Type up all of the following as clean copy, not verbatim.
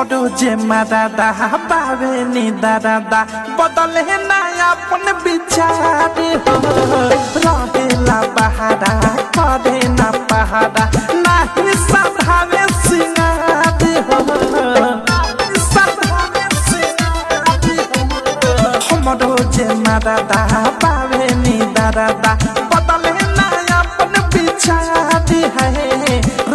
हमरो जे मदादा बावे नी दादा बदले ना अपन विचार हो रहेला बहारा करे ना पहाड़ा नाही सधावे सिंगार हो हमरो जे मदादा बावे नी दादा बदले ना अपन विचार है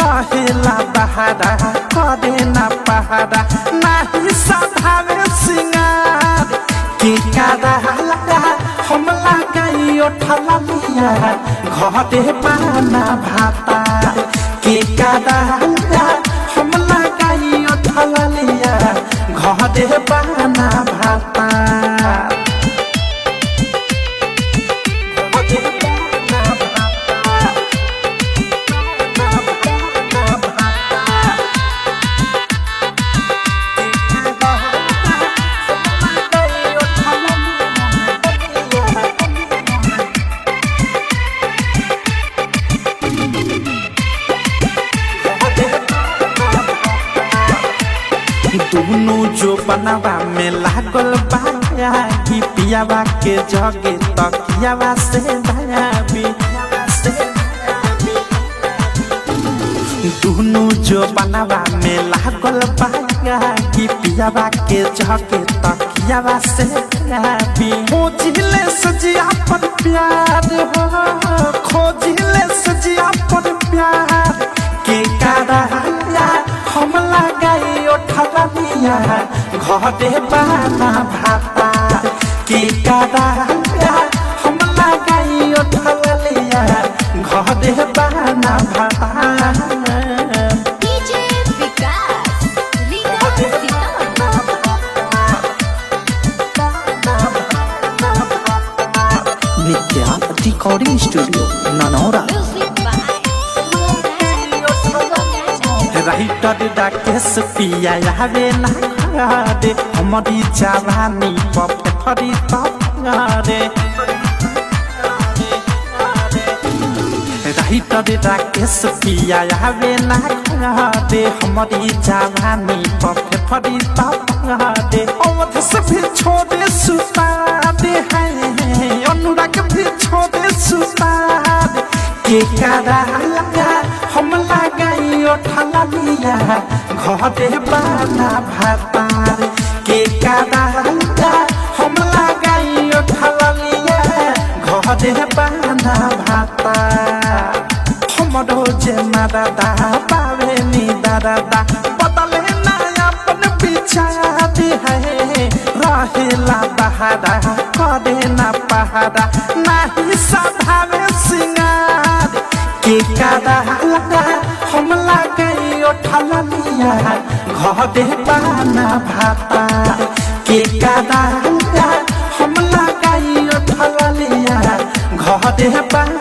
रहेला बहारा करे ना पहाड़ा नाही सधावे सिंगार की कादा हम लगाई उठला लिया घरे पाना भाता की कादा हम लगाई उठला लिया घरे पाना भाता दोनों जो बनवा में लागल बाया कि पियावा के जगे तकियावा से दयाबी दोनों जो बनवा में लागल बाया कि पियावा के जगे तकियावा से दयाबी खोजिले सजिया पर प्यार हो खोजिले सजिया पर प्यार के कारा हम लगाई उठला लिया घरे पाना भाता की कादा हम लगाई उठला लिया घरे पाना भाता डीजे विकास नित्या रिकॉर्डिंग स्टूडियो ननौरा राइटर डाकेश पिया आवे ना रे हमारी जवानी पफरी तरे राइटर डाकेश पिया आवे ना रे हमारी जवानी पफरी तरे अवध से भी छोड़े सुता दे है अनुराग भी छोड़े सुता के कारा हम लगाई उठला लिया घरे पाना भातार के कादा हम लगाई उठला लिया घरे पाना भातार हमरो जे मदादा बावे नी दादा बदले ना अपन विचार है रहेला बहारा करे ना पहाड़ा नाही सधावे सिंगार के कादा हम लगाई उठला लिया घरे पाना भाता के कादा हम लगाई उठला लिया घरे पाना